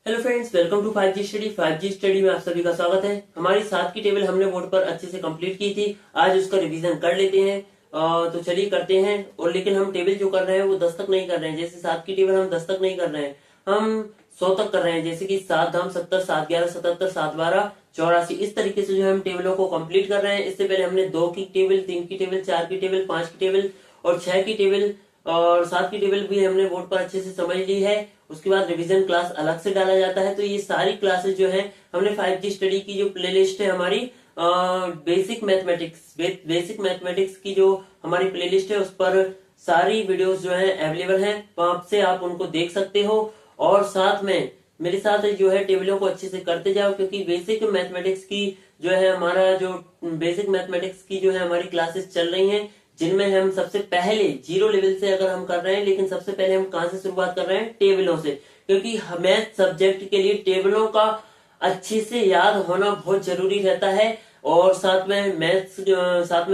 Hello friends, welcome to 5G study. 5G study में आप सभी का स्वागत है। हमारी 7 की टेबल हमने बोर्ड पर अच्छे से कंप्लीट की थी। आज उसका रिवीजन कर लेते हैं। तो चलिए करते हैं। और लेकिन हम टेबल जो कर रहे हैं वो 10 तक नहीं कर रहे हैं। जैसे 7 की टेबल हम 10 तक नहीं कर रहे हैं, हम 100 तक कर रहे हैं। जैसे कि 7 धाम 70, 7 11 77, 7 12 84, इस तरीके से जो है हम टेबलों को कंप्लीट कर रहे हैं। इससे पहले हमने 2 की टेबल, 3 की टेबल, 4 की टेबल, 5 की टेबल और 6 की टेबल और 7 की टेबल भी हमने बोर्ड पर अच्छे से समझ ली है। उसके बाद रिवीजन क्लास अलग से डाला जाता है। तो ये सारी क्लासेस जो है हमने 5G स्टडी की जो प्लेलिस्ट है हमारी बेसिक मैथमेटिक्स की जो हमारी प्लेलिस्ट है उस पर सारी वीडियोस जो है अवेलेबल हैं। वहां से आप उनको देख सकते हो और साथ में मेरे साथ जो है टेबलों को अच्छे से करते जाओ, क्योंकि बेसिक मैथमेटिक्स की जो है हमारा जो बेसिक मैथमेटिक्स की जो है हमारी क्लासेस चल रही हैं, जिनमें हम सबसे पहले 0 लेवल से अगर हम कर रहे हैं, लेकिन सबसे पहले हम कहां से शुरुआत कर रहे हैं? टेबलों से। क्योंकि मैथ सब्जेक्ट के लिए टेबलों का अच्छे से याद होना बहुत जरूरी रहता है। और साथ में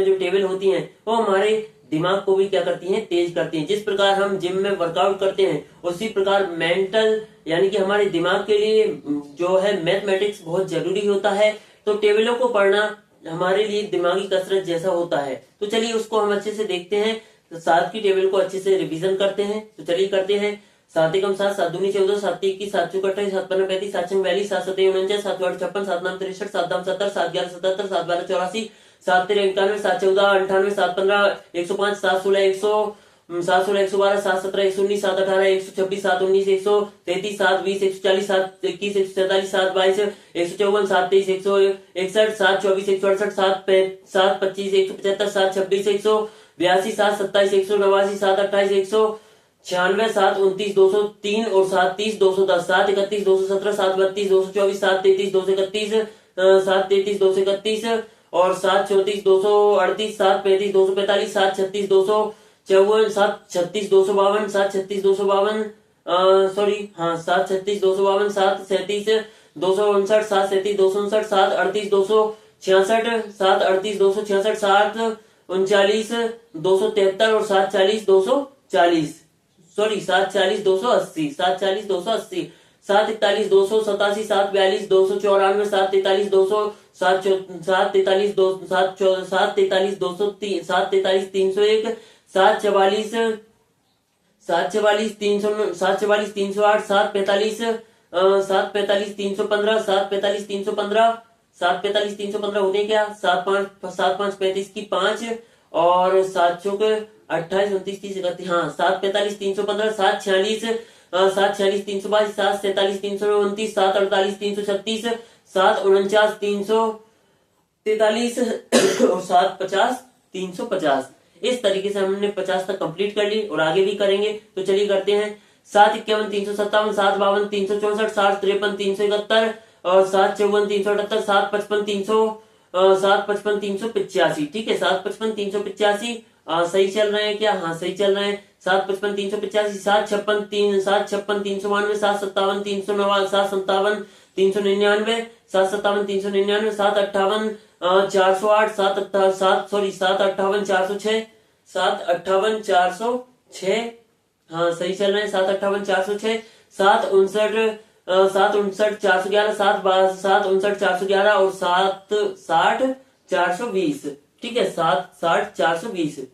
जो टेबल होती हैं वो हमारे दिमाग को भी क्या करती हैं? तेज करती हैं। जिस प्रकार हम जिम में वर्कआउट करते हैं उसी प्रकार मेंटल यानी कि हमारे दिमाग के लिए जो है मैथमेटिक्स बहुत जरूरी होता है। तो टेबलों को पढ़ना हमारे लिए दिमागी कसरत जैसा होता है। तो चलिए उसको हम अच्छे से देखते हैं। तो 7 की टेबल को अच्छे से रिवीजन करते हैं। तो चलिए करते हैं। 7 एकम 7, 7 दूनी 14, 7 21, 7 चौक 28, 7 पंद्रह 35, 7 छंग 42, 7 सतह 49, 7 8 56, 7 9 63, 7 दाम 70, 7 11 77, 7 12 84, 7 13 91, 7 14 98, 7 15 105, 7 16 100, 7 16 112, 7 17 119, 7 18 126, 7 19 133, 7 20 140, 7 21 147, 7 22 154, 7 23 161, 7 24 168, 7 25 175, 7 26 182, 7 27 189, 7 28 196, 7 29 203 और 7 30 210, 7 31 217, 7 32 224, 7 33 231, 7 33 231 और 7 34 238, 7 35 245, 7 36 254, 7 36 252, 7 36 252 7 36 252, 7 37 259, 7 37 259, 7 38 266, 7 38 266, 7 39 273 और 7 40 240 7 40 280, 7 40 280, 7 41 287, 7 42 294, 7 43 200, 7 43 2 7 43 203, 7 43 301, 7 44 308, 7 45 315, 7 45 315, 7 45 315 होते क्या? 7 5 35 की 5 और 7 चौक 28 29 30 31, हाँ 7 45 315, 7 46 322, 7 47 329, 7 48 336, 7 49 343 और 7 50 350। इस तरीके से हमने 50 तक कंप्लीट कर ली और आगे भी करेंगे। तो चलिए करते हैं। 7 51 357, 7 52 364, 7 53 371 और 7 54 378, 7 55 385। ठीक है, 7 55 385 सही चल रहे हैं क्या? हाँ सही चल रहे हैं। 7 55 385, 7 56 392, 7 57 399, 7 57 399, 7 57 399, 7 58 408, 7 58 406, 7 58 406, हाँ सही चल रहे हैं। 7 58 406, 7 59 411, 7 59 411 और 7 60 420। ठीक है, 7 60 420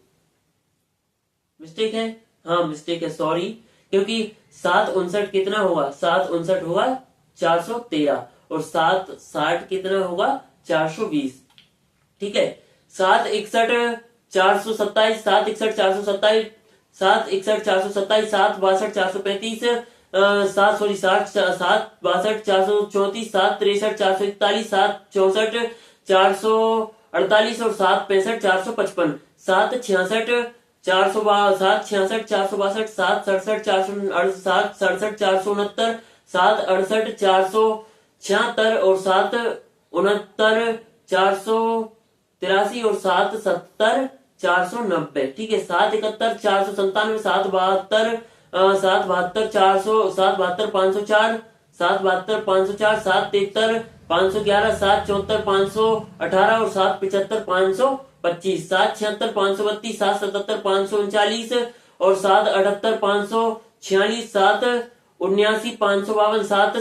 मिस्टेक है। हाँ मिस्टेक है, सॉरी। क्योंकि 7 59 कितना होगा? 7 59 होगा 413 और 7 60 कितना होगा? 420। ठीक है, 7 61 427, 7 61 427, 7 61 427, 7 62 435, 7 62 434, 7 63 441, 7 64 448 और 7 65 455, 7 66 462, 7 66 462, 7 67 7 67 469, 7 68 476 और 7 69 483 और 7 70 490। ठीक है, 7 71 497, 7 72 400, 7 72 504, 7 72 504, 7 73 511, 7 74 518 और 7 75 525, 7 76 532, 7 77 539 और 7 78 546, 7 79,552, 7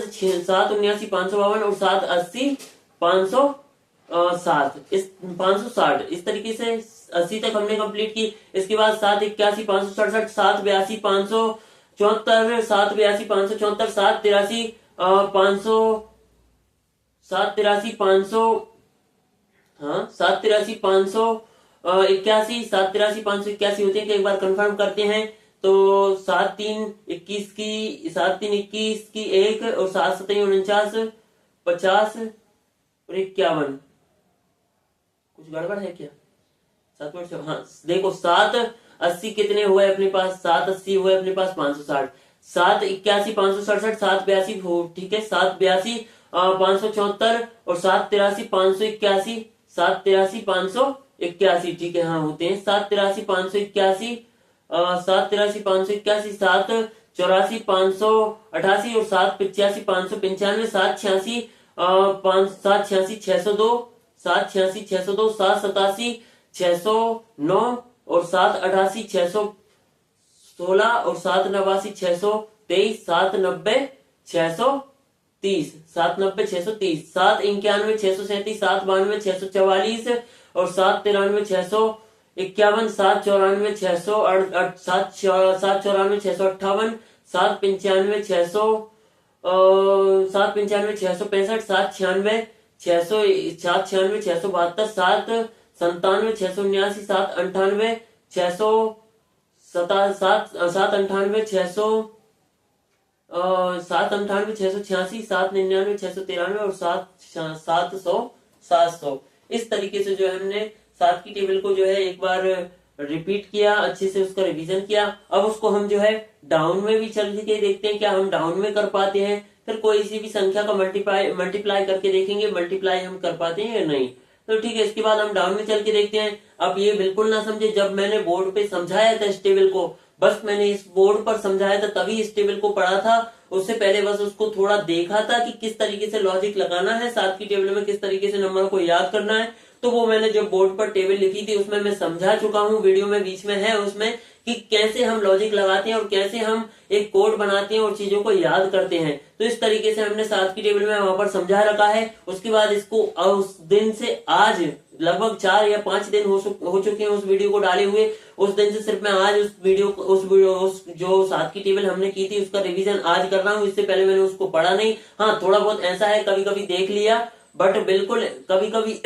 79,552 और 7 80,507, इस 560 इस तरीके से 80 तक हमने कंप्लीट की। इसके बाद 7 81,567, 7 82,574, 7 82,574, 7 83,500, हाँ 7 83,581, 7 83,581 होते हैं कि एक बार कंफर्म करते हैं। तो 7 3 21 की 7 3 21 की एक और 7 7 49 50 और 51, कुछ गड़बड़ है क्या? 7 हाँ देखो 7 80 कितने हुए अपने पास? 7 80 हुए अपने पास 560, 7 81,567, 7 82 ठीक है, 7 82,574 और 7 83,581, 7 83,581 ठीक है, हाँ होते हैं 7 83,581, 7 83,581, 7 84,588 और 7 85,595, 7 86,500, 7 86,602, 7 87,609 और 7 88,616 और 7 89,623, 7 90,630, 7 90,630, 7 91,637, 7 92,644 और 7 93,651, 7 94,658, 7 94,658, 7 95,600, 7 95,665, 7 96,672, 7 97,679, 7 98,600, 7 98,600, 7 98,686, 7 99,693 और 700 इस तरीके से जो है हमने 7 की टेबल को जो है एक बार रिपीट किया, अच्छे से उसका रिवीजन किया। अब उसको हम जो है डाउन में भी चल के देखते हैं, क्या हम डाउन में कर पाते हैं। फिर कोई सी भी संख्या का मल्टीप्लाई करके देखेंगे, मल्टीप्लाई हम कर पाते हैं या नहीं। तो ठीक है, इसके बाद हम डाउन में चल के देखते हैं। अब ये बिल्कुल ना समझे, जब मैंने बोर्ड पे समझाया था इस टेबल को, बस मैंने इस बोर्ड पर समझाया था तभी इस टेबल को पढ़ा था, उससे पहले बस उसको थोड़ा देखा था कि किस तरीके से लॉजिक लगाना है, 7 की टेबल में किस तरीके से नंबर को याद करना है। तो वो मैंने जो बोर्ड पर टेबल लिखी थी उसमें मैं समझा चुका हूँ, वीडियो में बीच में है उसमें, कि कैसे हम लॉजिक लगाते हैं और कैसे हम एक कोड बनाते हैं और चीजों को याद करते हैं। तो इस तरीके से हमने 7 की टेबल में वहां पर समझा रखा है। उसके बाद इसको उस दिन से आज लगभग 4 या 5 दिन हो चुके हैं उस वीडियो को डाले हुए। उस दिन से सिर्फ मैं आज उस जो 7 की टेबल हमने की थी उसका रिवीजन आज कर रहा हूँ। इससे पहले मैंने उसको पढ़ा नहीं। हाँ थोड़ा बहुत ऐसा है, कभी कभी देख लिया, बट बिल्कुल कभी कभी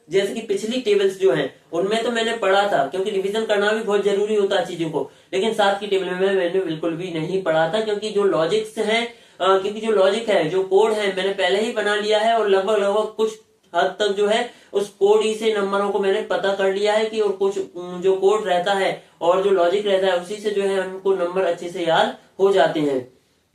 जैसे कि पिछली टेबल्स जो हैं उनमें तो मैंने पढ़ा था, क्योंकि रिवीजन करना भी बहुत जरूरी होता है चीजों को। लेकिन 7 की टेबल में मैंने बिल्कुल भी नहीं पढ़ा था, क्योंकि जो लॉजिक्स हैं, क्योंकि जो लॉजिक है, जो कोड है, मैंने पहले ही बना लिया है और लगभग कुछ हद तक जो है उस कोड ही से नंबरों को मैंने पता कर लिया है कि, और कुछ जो कोड रहता है और जो लॉजिक रहता है उसी से जो है हमको नंबर अच्छे से याद हो जाते हैं।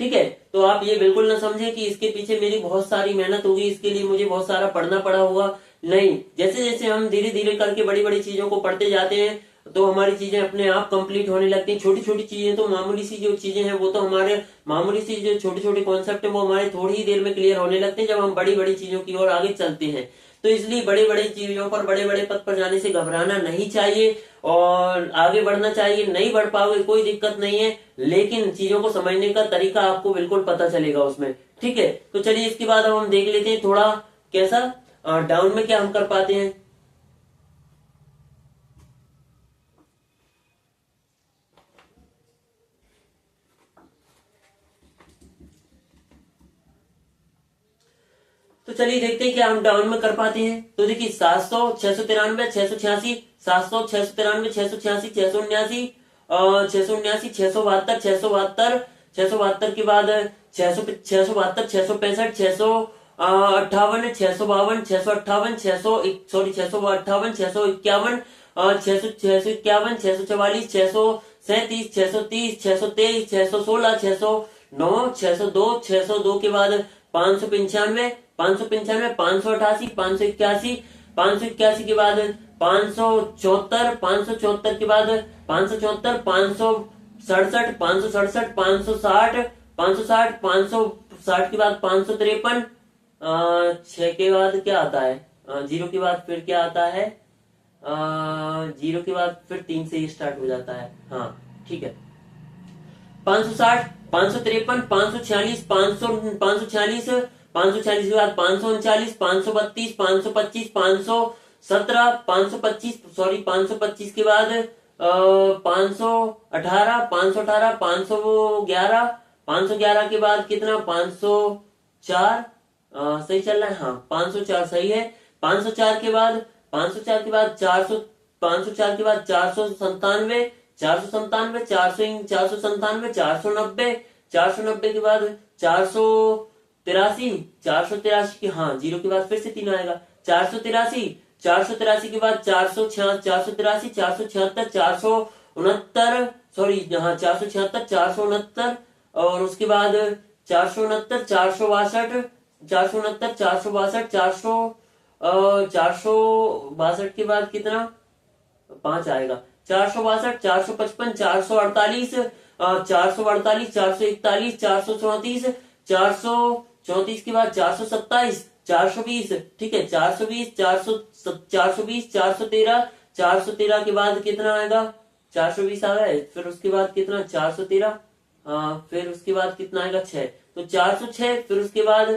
ठीक है, तो आप ये बिल्कुल ना समझे कि इसके पीछे मेरी बहुत सारी मेहनत होगी, इसके लिए मुझे बहुत सारा पढ़ना पड़ा होगा। नहीं, जैसे जैसे हम धीरे धीरे करके बड़ी बड़ी चीजों को पढ़ते जाते हैं तो हमारी चीजें अपने आप कंप्लीट होने लगती हैं। छोटी छोटी चीजें तो मामूली सी जो चीजें हैं वो तो हमारे मामूली सी जो छोटे छोटे कॉन्सेप्ट है वो हमारे थोड़ी ही देर में क्लियर होने लगते हैं जब हम बड़ी बड़ी चीजों की ओर आगे चलते हैं। तो इसलिए बड़े बड़े चीजों पर, बड़े बड़े पद पर जाने से घबराना नहीं चाहिए और आगे बढ़ना चाहिए। नहीं बढ़ पाओगे कोई दिक्कत नहीं है, लेकिन चीजों को समझने का तरीका आपको बिल्कुल पता चलेगा उसमें। ठीक है, तो चलिए इसके बाद हम देख लेते हैं थोड़ा कैसा डाउन में क्या हम कर पाते हैं। तो चलिए देखते हैं क्या हम डाउन में कर पाते हैं। तो देखिए 700, 693, 686, 700, 693, 686, 679, 679, 672, 672, 672 के बाद 672, 665, 658, 652, 658, 658, 651, 651, 644, 637, 630, 623, 616, 609, 602, 602 के बाद 595, 595, 588, 581, 581 के बाद 574, 574 के बाद 574, 567, 567, 560, 560, 560 के बाद 553, 6 के बाद क्या आता है, 0 के बाद फिर क्या आता है, 0 के बाद फिर 3 से ही स्टार्ट हो जाता है। हाँ ठीक है, 560, 553, 546, 546, 546 के बाद 539, 532, 525, 517, 525 सॉरी 525 के बाद 518, 518, 511, 511 के बाद कितना 504 सही चल रहा है, हाँ 504 सही है। 504 के बाद 504 के बाद 400, 504 के बाद 497, 497, 497, 490, 490 के बाद 483, 483 के हाँ जीरो के बाद फिर से 3 आएगा, 483, 483 के बाद 476, 483, 476, 469 सॉरी हाँ 476, 469 और उसके बाद 469, 462, 469, 462, 462 के बाद कितना 5 आएगा, 462, 455, 448, 448, 441, 434, 434 के बाद 427, 420 ठीक है, 420, 420, 413, 413 के बाद कितना आएगा 420 आ गया, फिर उसके बाद कितना 413 फिर उसके बाद कितना आएगा 6, तो 406 फिर उसके बाद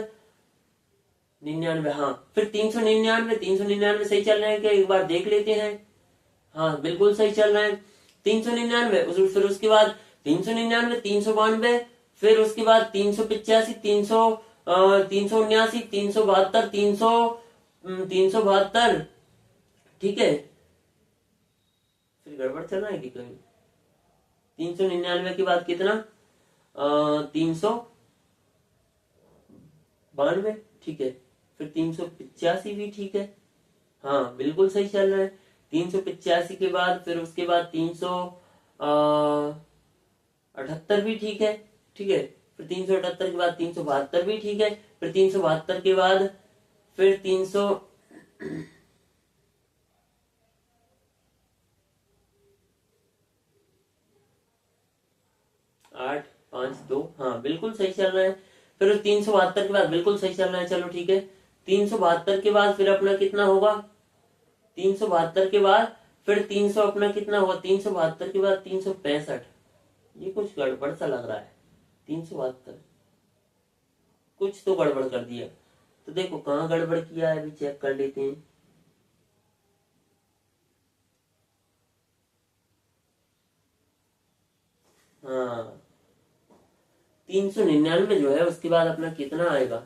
99 हाँ फिर 399, 399 सही चल रहा है क्या एक बार देख लेते हैं, हाँ बिल्कुल सही चल रहा है 399 फिर उसके बाद 399, 392 फिर उसके बाद 385, 379, 372, 372 ठीक है, फिर गड़बड़ चल रहा है कि कहीं 399 के बाद कितना 392 ठीक है, फिर 385 भी ठीक है, हाँ बिल्कुल सही चल रहा है 385 के बाद फिर उसके बाद 378 भी ठीक है, ठीक है फिर 378 के बाद 372 भी ठीक है, फिर 372 के बाद फिर 300 8 5 2 हाँ बिल्कुल सही चल रहा है, फिर 372 के बाद बिल्कुल सही चल रहा है, चलो ठीक है 372 के बाद फिर अपना कितना होगा 372 के बाद फिर 300 अपना कितना होगा 372 के बाद 365, ये कुछ गड़बड़ सा लग रहा है 372 कुछ तो गड़बड़ कर दिया, तो देखो कहाँ गड़बड़ किया है अभी चेक कर लेते हैं, हाँ 399 जो है उसके बाद अपना कितना आएगा,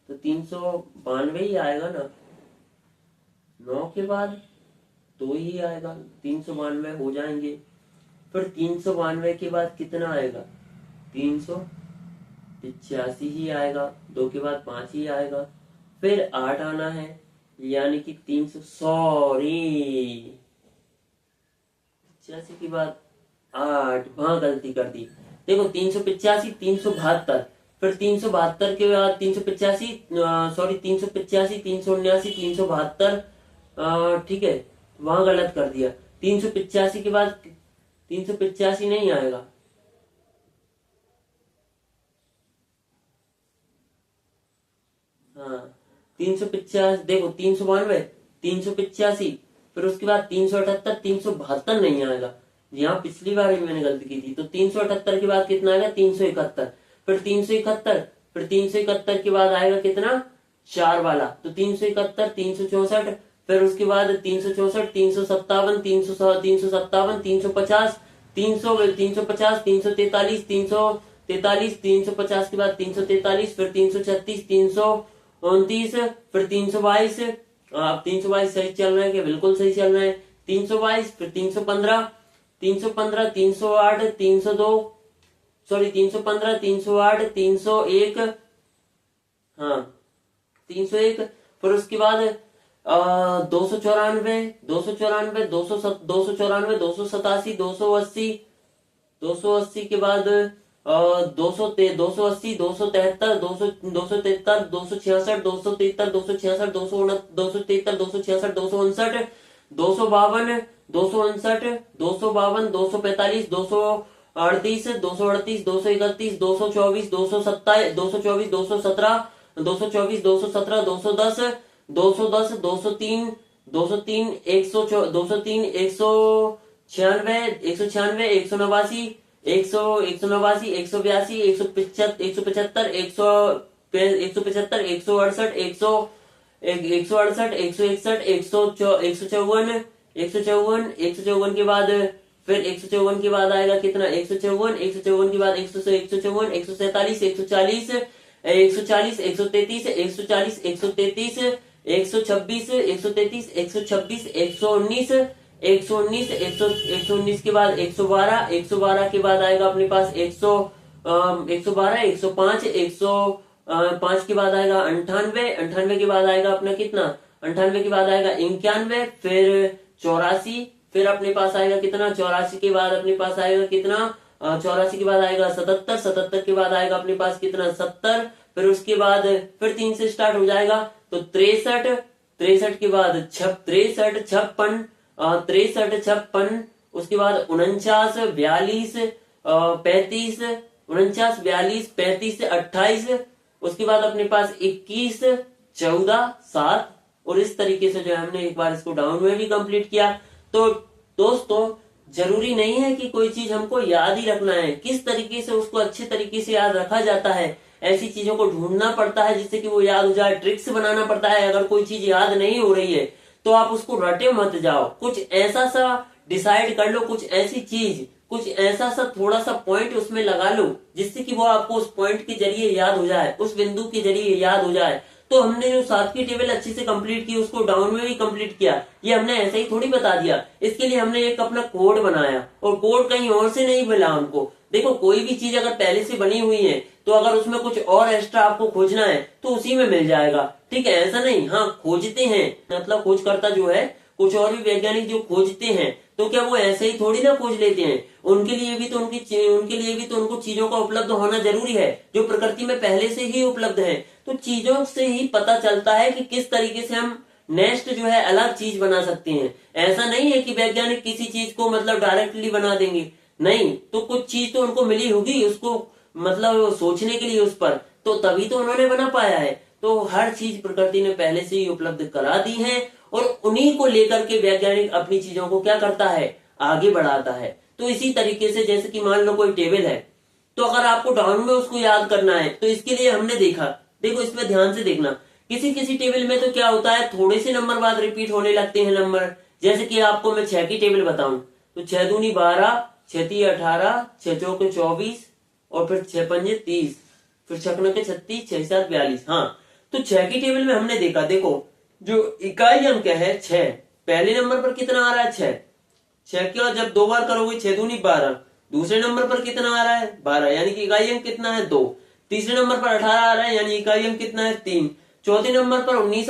तो 392 ही आएगा ना, 9 के बाद 2 ही आएगा, 392 हो जाएंगे, फिर 392 के बाद कितना आएगा 385 ही आएगा, 2 के बाद 5 ही आएगा, फिर 8 आना है यानी कि 300 सॉरी 85 के बाद 8 वहां गलती कर दी, देखो 385, 372 फिर 372 के बाद 385 सॉरी 385, 379, 372 ठीक है वहां गलत कर दिया, 385 के बाद 385 नहीं आएगा, हाँ 350 देखो 392, 385 फिर उसके बाद 378, 372 नहीं आएगा, यहाँ पिछली बार भी मैंने गलती की थी, तो 378 के बाद कितना आएगा 371, फिर 371, फिर 371 के बाद आएगा कितना 4 वाला, तो 371, 364 फिर उसके बाद 364, 357, 357, 350, 300, 350, 343, 343, 350 के बाद 343 फिर 336, 329 फिर 322 आप 322 सही चल रहा है क्या बिल्कुल सही चल रहा है, 322 फिर 315, 315, 308, 302 सॉरी 315, 308, 301 हाँ 301 फिर उसके बाद 294, 294, 294, 287, 280, 280 के बाद 280, 273, 273, 273, 266, 273, 266, 273, 266, 259, 252, 259, 252, 245, 238, 238, 231, 224, 227, 224, 217, 224, 217, 210, 210, 203, 203, 100, 203, 196, 196, 189, 189, 182, 175, 175, 175, 168, 168, 161, 154, 154 के बाद फिर 154 के बाद आएगा कितना 154, 154 के बाद 154, 147, 140, 140, 133, 140, 133, 126, 133, 126, 119, 119, 119 के बाद 112, 112 के बाद आएगा अपने पास 112, 105, 105 के बाद आएगा 98, 98 के बाद आएगा अपना कितना 98 के बाद आएगा 91, फिर 84, फिर अपने पास आएगा कितना 84 के बाद अपने पास आएगा कितना 84 के बाद आएगा 77, 77 के बाद आएगा अपने पास कितना 70, फिर उसके बाद फिर 3 से स्टार्ट हो जाएगा तो 63, 63 के बाद 63, 56, 63, 56, उसके बाद 49, 42, 35, 49, 42, 35, 28, उसके बाद अपने पास 21, 14, 7 और इस तरीके से जो है हमने एक बार इसको डाउन में भी कंप्लीट किया। तो दोस्तों जरूरी नहीं है कि कोई चीज हमको याद ही रखना है, किस तरीके से उसको अच्छे तरीके से याद रखा जाता है, ऐसी चीजों को ढूंढना पड़ता है जिससे कि वो याद हो जाए, ट्रिक्स बनाना पड़ता है। अगर कोई चीज याद नहीं हो रही है तो आप उसको रटे मत जाओ, कुछ ऐसा सा डिसाइड कर लो, कुछ ऐसी चीज, कुछ ऐसा सा थोड़ा सा पॉइंट उसमें लगा लो जिससे कि वो आपको उस पॉइंट के जरिए याद हो जाए, उस बिंदु के जरिए याद हो जाए। तो हमने जो 7 की टेबल अच्छे से कंप्लीट की, उसको डाउन में भी कंप्लीट किया, ये हमने ऐसे ही थोड़ी बता दिया। इसके लिए हमने एक अपना कोड बनाया और कोड कहीं और से नहीं मिला हमको। देखो कोई भी चीज अगर पहले से बनी हुई है तो अगर उसमें कुछ और एक्स्ट्रा आपको खोजना है तो उसी में मिल जाएगा, ठीक है, ऐसा नहीं। हाँ खोजते हैं, मतलब खोजकर्ता जो है, कुछ और भी वैज्ञानिक जो खोजते हैं तो क्या वो ऐसे ही थोड़ी ना खोज लेते हैं, उनके लिए भी तो उनको चीजों का उपलब्ध होना जरूरी है जो प्रकृति में पहले से ही उपलब्ध है। तो चीजों से ही पता चलता है कि किस तरीके से हम नेक्स्ट जो है अलग चीज बना सकते हैं। ऐसा नहीं है कि वैज्ञानिक किसी चीज को मतलब डायरेक्टली बना देंगे, नहीं, तो कुछ चीज तो उनको मिली होगी उसको मतलब सोचने के लिए उस पर, तो तभी तो उन्होंने बना पाया है। तो हर चीज प्रकृति ने पहले से ही उपलब्ध करा दी है और उन्हीं को लेकर के वैज्ञानिक अपनी चीजों को क्या करता है, आगे बढ़ाता है। तो इसी तरीके से जैसे कि मान लो कोई टेबल है तो अगर आपको डाउन में उसको याद करना है तो इसके लिए हमने देखा, देखो इसमें ध्यान से देखना, किसी किसी टेबल में तो क्या होता है थोड़े से नंबर बाद रिपीट होने लगते हैं नंबर। जैसे कि आपको मैं 6 की टेबल बताऊं तो 6 दूनी 12, 6 ती 18, 6 चौके 24 और फिर 6 पंजे 30, फिर 6 नके 36, 6 7 42। हाँ तो 6 की टेबल में हमने देखा, देखो जो इकाई अंक है 6, पहले नंबर पर कितना आ रहा है 6, 6 का जब 2 बार करोगे 6 दूनी 12, दूसरे नंबर पर कितना आ रहा है 12 यानी कि इकाई अंक कितना है 2, तीसरे नंबर पर 18 आ रहा है यानी इकाई अंक कितना है 3, चौथे नंबर पर 19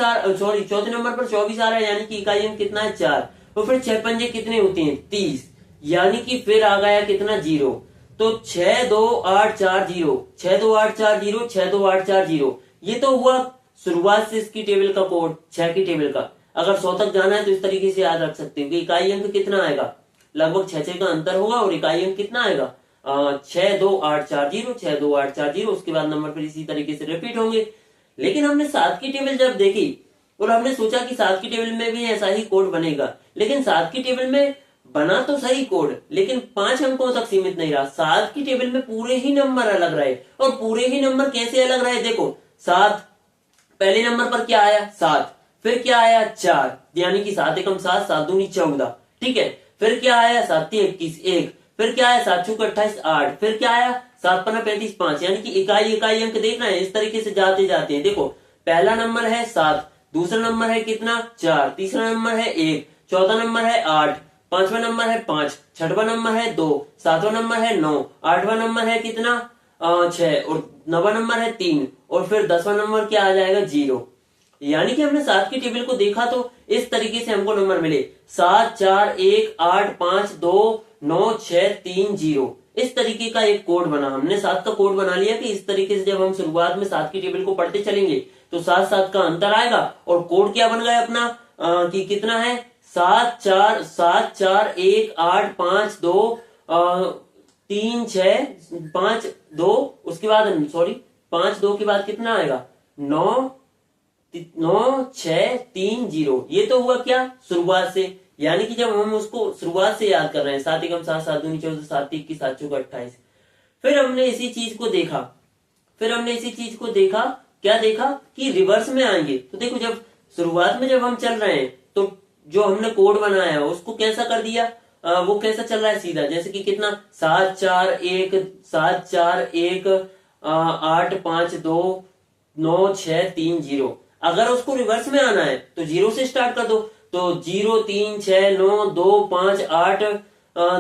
चौथे नंबर पर 24 आ रहा है यानी कि इकाई अंक कितना है 4, तो फिर 6 पंजे कितने होते हैं 30 यानी कि फिर आ गया कितना 0। तो 6 2 8 4 0, 6 2 8 4 0, 6 2 8 4 0, ये तो हुआ शुरुआत से इसकी टेबल का कोड 6 की टेबल का। अगर 100 तक जाना है तो इस तरीके से याद रख सकते हो कि इकाई अंक कितना आएगा, लगभग 6 का अंतर होगा और इकाई अंक कितना आएगा 6 2 8 4 0, 6 2 8 4 0, उसके बाद नंबर फिर इसी तरीके से रिपीट होंगे। लेकिन हमने 7 की टेबल जब देखी और हमने सोचा कि 7 की टेबल में भी ऐसा ही कोड बनेगा, लेकिन 7 की टेबल में बना तो सही कोड लेकिन 5 अंकों तक सीमित नहीं रहा। 7 की टेबल में पूरे ही नंबर अलग रहे, और पूरे ही नंबर कैसे अलग रहे, देखो 7 पहले नंबर पर क्या आया 7, फिर क्या आया 4 यानी कि 7 एकम 7, 7 दूनी 14, ठीक है, फिर क्या आया 7 ती 21 1, फिर क्या आया 7 चौके 28 8, फिर क्या आया 7 पन्ना 35 5 यानी कि इकाई इकाई अंक देखना है, इस तरीके से जाते जाते हैं। देखो पहला नंबर है 7, दूसरा नंबर है कितना 4, तीसरा नंबर है 1, चौथा नंबर है 8, पांचवा नंबर है 5, छठवां नंबर है 2, सातवां नंबर है 9, आठवां नंबर है कितना 6 और नवा नंबर है 3 और फिर 10वां नंबर क्या आ जाएगा 0। यानी कि हमने 7 की टेबल को देखा तो इस तरीके से हमको नंबर मिले 7 4 1 8 5 2 9 6 3 0। इस तरीके का एक कोड बना, हमने 7 का कोड बना लिया कि इस तरीके से जब हम शुरुआत में 7 की टेबल को पढ़ते चलेंगे तो 7 7 का अंतर आएगा और कोड क्या बन गया अपना कि कितना है 7 4 1 8 5 2 3 6 5 2, उसके बाद 5 2 के बाद कितना आएगा 9 9 6 3 0। ये तो हुआ क्या शुरुआत से, यानी कि जब हम उसको शुरुआत से याद कर रहे हैं, 7 एकम 7, 7 दूनी 14, 7 तीन 21, 7 चौका 28। फिर हमने इसी चीज को देखा, क्या देखा कि रिवर्स में आएंगे। तो देखो जब शुरुआत में जब हम चल रहे हैं तो जो हमने कोड बनाया है उसको कैसा कर दिया, वो कैसा चल रहा है सीधा, जैसे कि कितना 7 4 1 7 4 1 8 5 2 9 6 3 0। अगर उसको रिवर्स में आना है तो 0 से स्टार्ट कर दो। तो 0 3 6 9 2 5 8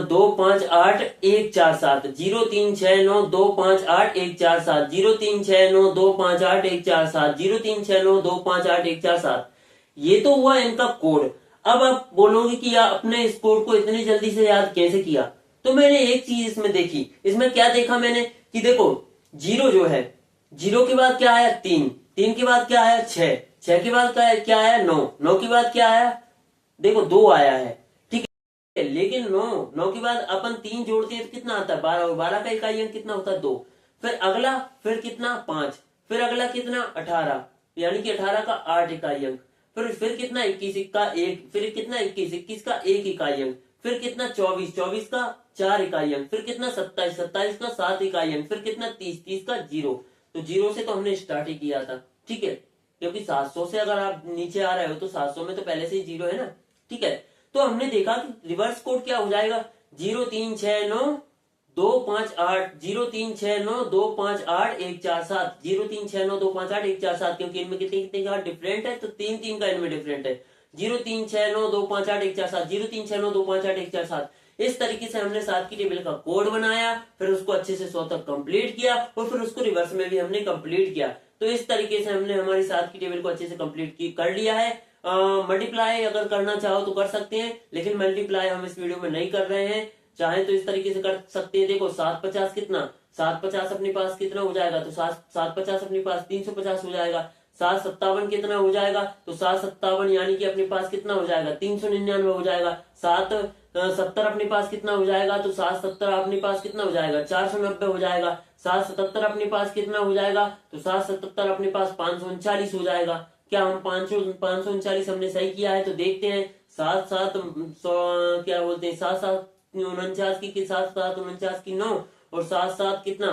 2 5 8 1 4 7, 0 3 6 9 2 5 8 1 4 7, 0 3 6 9 2 5 8 1 4 7, 0 3 6 9 2 5 8 1 4 7। ये तो हुआ इनका कोड। अब आप बोलोगे कि यार अपने इस कोड को इतनी जल्दी से याद कैसे किया, तो मैंने एक चीज इसमें देखी। इसमें क्या देखा मैंने कि देखो 0 जो है, 0 के बाद क्या आया 3, 3 के बाद क्या आया 6, 6 के बाद क्या आया 9, 9 के बाद क्या आया देखो 2 आया है, ठीक है। लेकिन 9 के बाद अपन 3 जोड़ते हैं तो कितना आता है 12, और 12 का इकाई अंक कितना होता है 2। फिर अगला फिर कितना 5, फिर अगला कितना 18, यानी कि 18 का 8 इकाई अंक। फिर कितना 21 का 1, फिर कितना 21, 21 का 1 इकाई अंक। फिर कितना 24, 24 का 4 इकाई अंक। फिर कितना 27, 27 का 7 इकाई अंक। फिर कितना 30, 30 का 0। तो 0 से तो हमने स्टार्ट ही किया था, ठीक है, क्योंकि 700 से अगर आप नीचे आ रहे हो तो 700 में तो पहले से ही 0 है ना, ठीक है। तो हमने देखा कि रिवर्स कोड क्या हो जाएगा, 0 3 6 9 2 5 8, 0 3 6 9 2 5 8 1 4 7, 0 3 6 9 2 5 8 1 4 7, क्योंकि इनमें कितने कितने का डिफरेंट है तो 3 3 का इनमें डिफरेंट है। 0 3 6 9 2 5 8 1 4 7, 0 3 6 9 2 5 8 1 4 7। इस तरीके से हमने 7 की टेबल का कोड बनाया, फिर उसको अच्छे से 100 तक कंप्लीट किया, और फिर उसको रिवर्स में भी हमने कंप्लीट किया। तो इस तरीके से हमने हमारी 7 की टेबल को अच्छे से कंप्लीट कर लिया है। मल्टीप्लाई अगर करना चाहो तो कर सकते हैं, लेकिन मल्टीप्लाई हम इस वीडियो में नहीं कर रहे हैं। चाहे तो इस तरीके से कर सकते हैं। देखो 7 50 कितना, 7 50 अपने पास कितना हो जाएगा, तो 7 50 अपने पास 350 हो जाएगा। 7 57 कितना हो जाएगा, तो 7 57 यानी कि अपने पास कितना हो जाएगा 399 हो जाएगा। 7 70 अपने पास कितना हो जाएगा, तो 7 70 अपने पास कितना हो जाएगा 490 हो जाएगा। 7 77 अपने पास कितना हो जाएगा, तो 7 77 अपने पास 539 हो जाएगा। क्या हम 539 हमने सही किया है, तो देखते हैं। 7 7 क्या बोलते हैं 7 7 49 की 7 7 49 की 9, और 7 7 कितना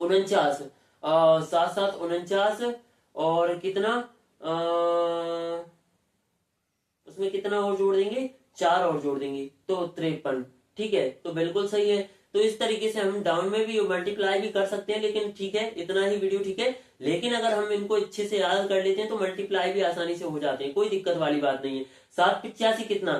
49, 7 7 49, और कितना उसमें कितना और जोड़ देंगे 4 और जोड़ देंगे तो 53, ठीक है। तो बिल्कुल सही है। तो इस तरीके से हम डाउन में भी मल्टीप्लाई भी कर सकते हैं, लेकिन ठीक है इतना ही वीडियो, ठीक है। लेकिन अगर हम इनको अच्छे से याद कर लेते हैं तो मल्टीप्लाई भी आसानी से हो जाते हैं, कोई दिक्कत वाली बात नहीं है। 7 85 कितना,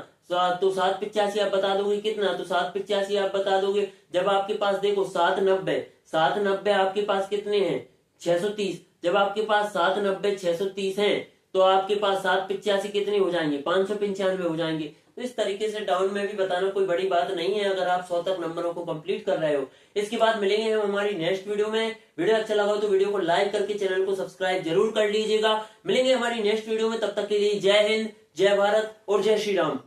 तो 7 85 आप बता दोगे कितना, तो 7 85 आप बता दोगे जब आपके पास देखो 7 90, 7 90 आपके पास कितने हैं 630। जब आपके पास 7 90 630 है तो आपके पास 7 85 कितने हो जाएंगे 595 हो जाएंगे। तो इस तरीके से डाउन में भी बताना कोई बड़ी बात नहीं है, अगर आप 100 तक नंबरों को कंप्लीट कर रहे हो। इसके बाद मिलेंगे हम हमारी नेक्स्ट वीडियो में। वीडियो अच्छा लगा हो तो वीडियो को लाइक करके चैनल को सब्सक्राइब जरूर कर लीजिएगा। मिलेंगे हमारी नेक्स्ट वीडियो में, तब तक के लिए जय हिंद, जय भारत और जय श्री राम।